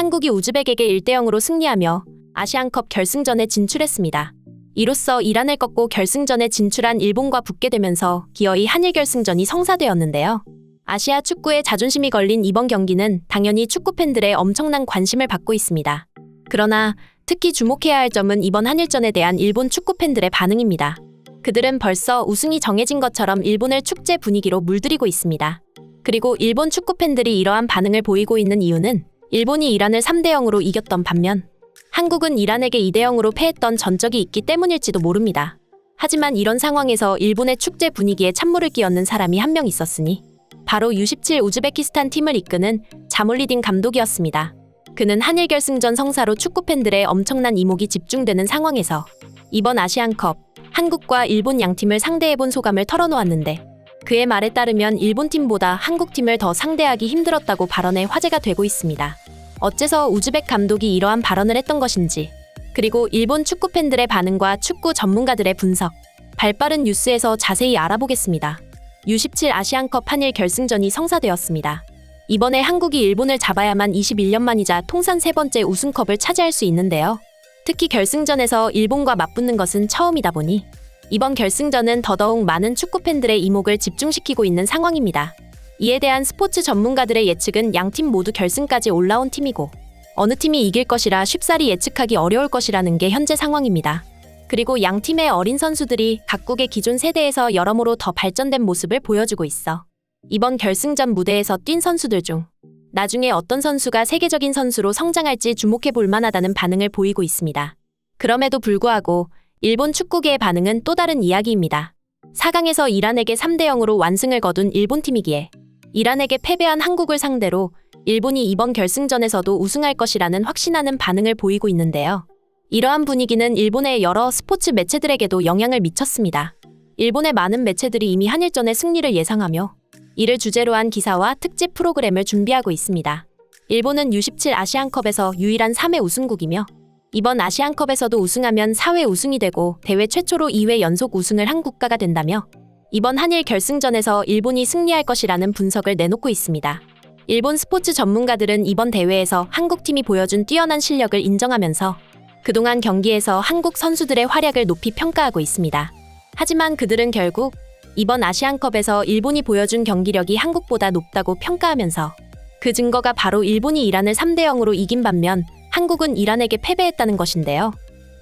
한국이 우즈벡에게 1대0으로 승리하며 아시안컵 결승전에 진출했습니다. 이로써 이란을 꺾고 결승전에 진출한 일본과 붙게 되면서 기어이 한일 결승전이 성사되었는데요. 아시아 축구의 자존심이 걸린 이번 경기는 당연히 축구 팬들의 엄청난 관심을 받고 있습니다. 그러나 특히 주목해야 할 점은 이번 한일전에 대한 일본 축구 팬들의 반응입니다. 그들은 벌써 우승이 정해진 것처럼 일본을 축제 분위기로 물들이고 있습니다. 그리고 일본 축구 팬들이 이러한 반응을 보이고 있는 이유는 일본이 이란을 3대0으로 이겼던 반면 한국은 이란에게 2대0으로 패했던 전적이 있기 때문일지도 모릅니다. 하지만 이런 상황에서 일본의 축제 분위기에 찬물을 끼얹는 사람이 한 명 있었으니 바로 U17 우즈베키스탄 팀을 이끄는 자몰리딘 감독이었습니다. 그는 한일 결승전 성사로 축구 팬들의 엄청난 이목이 집중되는 상황에서 이번 아시안컵 한국과 일본 양팀을 상대해본 소감을 털어놓았는데 그의 말에 따르면 일본 팀보다 한국 팀을 더 상대하기 힘들었다고 발언에 화제가 되고 있습니다. 어째서 우즈벡 감독이 이러한 발언을 했던 것인지, 그리고 일본 축구 팬들의 반응과 축구 전문가들의 분석, 발빠른 뉴스에서 자세히 알아보겠습니다. U17 아시안컵 한일 결승전이 성사되었습니다. 이번에 한국이 일본을 잡아야만 21년 만이자 통산 3번째 우승컵을 차지할 수 있는데요. 특히 결승전에서 일본과 맞붙는 것은 처음이다 보니 이번 결승전은 더더욱 많은 축구 팬들의 이목을 집중시키고 있는 상황입니다. 이에 대한 스포츠 전문가들의 예측은 양팀 모두 결승까지 올라온 팀이고 어느 팀이 이길 것이라 쉽사리 예측하기 어려울 것이라는 게 현재 상황입니다. 그리고 양팀의 어린 선수들이 각국의 기존 세대에서 여러모로 더 발전된 모습을 보여주고 있어 이번 결승전 무대에서 뛴 선수들 중 나중에 어떤 선수가 세계적인 선수로 성장할지 주목해 볼 만하다는 반응을 보이고 있습니다. 그럼에도 불구하고 일본 축구계의 반응은 또 다른 이야기입니다. 4강에서 이란에게 3대0으로 완승을 거둔 일본팀이기에 이란에게 패배한 한국을 상대로 일본이 이번 결승전에서도 우승할 것이라는 확신하는 반응을 보이고 있는데요. 이러한 분위기는 일본의 여러 스포츠 매체들에게도 영향을 미쳤습니다. 일본의 많은 매체들이 이미 한일전의 승리를 예상하며 이를 주제로 한 기사와 특집 프로그램을 준비하고 있습니다. 일본은 U17 아시안컵에서 유일한 3회 우승국이며 이번 아시안컵에서도 우승하면 4회 우승이 되고 대회 최초로 2회 연속 우승을 한 국가가 된다며 이번 한일 결승전에서 일본이 승리할 것이라는 분석을 내놓고 있습니다. 일본 스포츠 전문가들은 이번 대회에서 한국팀이 보여준 뛰어난 실력을 인정하면서 그동안 경기에서 한국 선수들의 활약을 높이 평가하고 있습니다. 하지만 그들은 결국 이번 아시안컵에서 일본이 보여준 경기력이 한국보다 높다고 평가하면서 그 증거가 바로 일본이 이란을 3대0으로 이긴 반면 한국은 이란에게 패배했다는 것인데요.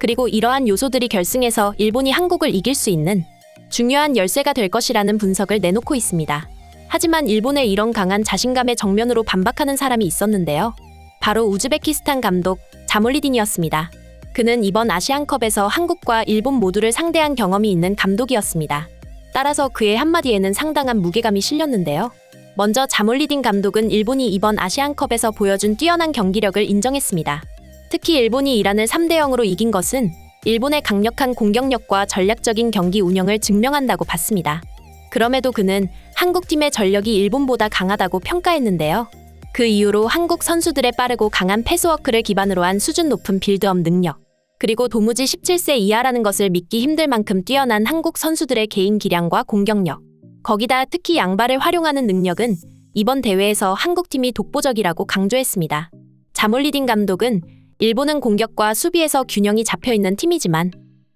그리고 이러한 요소들이 결승에서 일본이 한국을 이길 수 있는 중요한 열쇠가 될 것이라는 분석을 내놓고 있습니다. 하지만 일본의 이런 강한 자신감의 정면으로 반박하는 사람이 있었는데요. 바로 우즈베키스탄 감독 자몰리딘이었습니다. 그는 이번 아시안컵에서 한국과 일본 모두를 상대한 경험이 있는 감독이었습니다. 따라서 그의 한마디에는 상당한 무게감이 실렸는데요. 먼저 자몰리딘 감독은 일본이 이번 아시안컵에서 보여준 뛰어난 경기력을 인정했습니다. 특히 일본이 이란을 3대0으로 이긴 것은 일본의 강력한 공격력과 전략적인 경기 운영을 증명한다고 봤습니다. 그럼에도 그는 한국팀의 전력이 일본보다 강하다고 평가했는데요. 그 이유로 한국 선수들의 빠르고 강한 패스워크를 기반으로 한 수준 높은 빌드업 능력, 그리고 도무지 17세 이하라는 것을 믿기 힘들 만큼 뛰어난 한국 선수들의 개인 기량과 공격력, 거기다 특히 양발을 활용하는 능력은 이번 대회에서 한국팀이 독보적이라고 강조했습니다. 자몰리딘 감독은 일본은 공격과 수비에서 균형이 잡혀있는 팀이지만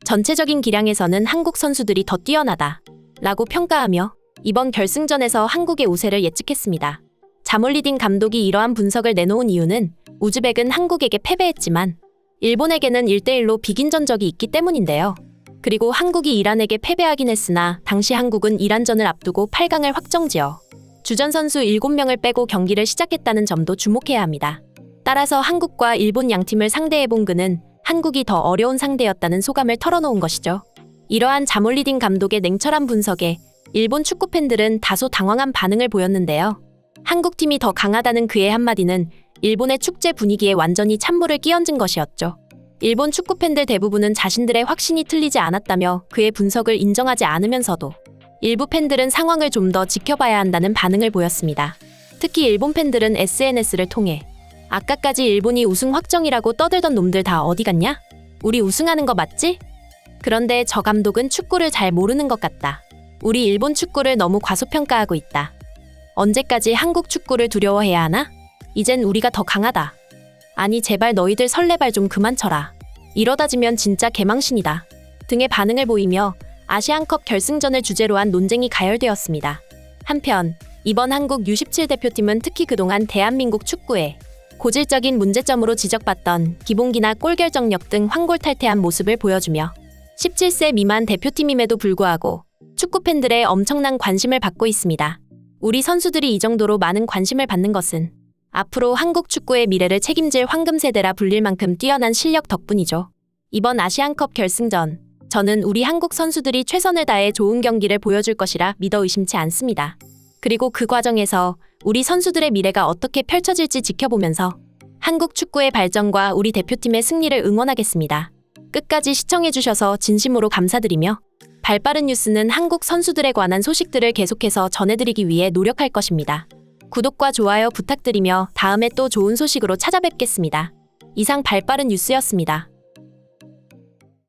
전체적인 기량에서는 한국 선수들이 더 뛰어나다 라고 평가하며 이번 결승전에서 한국의 우세를 예측했습니다. 자몰리딘 감독이 이러한 분석을 내놓은 이유는 우즈벡은 한국에게 패배했지만 일본에게는 1대1로 비긴 전적이 있기 때문인데요. 그리고 한국이 이란에게 패배하긴 했으나 당시 한국은 이란전을 앞두고 8강을 확정지어 주전 선수 7명을 빼고 경기를 시작했다는 점도 주목해야 합니다. 따라서 한국과 일본 양팀을 상대해본 그는 한국이 더 어려운 상대였다는 소감을 털어놓은 것이죠. 이러한 자몰리딘 감독의 냉철한 분석에 일본 축구 팬들은 다소 당황한 반응을 보였는데요. 한국팀이 더 강하다는 그의 한마디는 일본의 축제 분위기에 완전히 찬물을 끼얹은 것이었죠. 일본 축구 팬들 대부분은 자신들의 확신이 틀리지 않았다며 그의 분석을 인정하지 않으면서도 일부 팬들은 상황을 좀 더 지켜봐야 한다는 반응을 보였습니다. 특히 일본 팬들은 SNS를 통해 아까까지 일본이 우승 확정이라고 떠들던 놈들 다 어디 갔냐? 우리 우승하는 거 맞지? 그런데 저 감독은 축구를 잘 모르는 것 같다. 우리 일본 축구를 너무 과소평가하고 있다. 언제까지 한국 축구를 두려워해야 하나? 이젠 우리가 더 강하다. 아니 제발 너희들 설레발 좀 그만 쳐라. 이러다 지면 진짜 개망신이다. 등의 반응을 보이며 아시안컵 결승전을 주제로 한 논쟁이 가열되었습니다. 한편 이번 한국 U17 대표팀은 특히 그동안 대한민국 축구에 고질적인 문제점으로 지적받던 기본기나 골 결정력 등 환골탈태한 모습을 보여주며 17세 미만 대표팀임에도 불구하고 축구 팬들의 엄청난 관심을 받고 있습니다. 우리 선수들이 이 정도로 많은 관심을 받는 것은 앞으로 한국 축구의 미래를 책임질 황금세대라 불릴 만큼 뛰어난 실력 덕분이죠. 이번 아시안컵 결승전, 저는 우리 한국 선수들이 최선을 다해 좋은 경기를 보여줄 것이라 믿어 의심치 않습니다. 그리고 그 과정에서 우리 선수들의 미래가 어떻게 펼쳐질지 지켜보면서 한국 축구의 발전과 우리 대표팀의 승리를 응원하겠습니다. 끝까지 시청해주셔서 진심으로 감사드리며 발빠른 뉴스는 한국 선수들에 관한 소식들을 계속해서 전해드리기 위해 노력할 것입니다. 구독과 좋아요 부탁드리며 다음에 또 좋은 소식으로 찾아뵙겠습니다. 이상 발빠른 뉴스였습니다.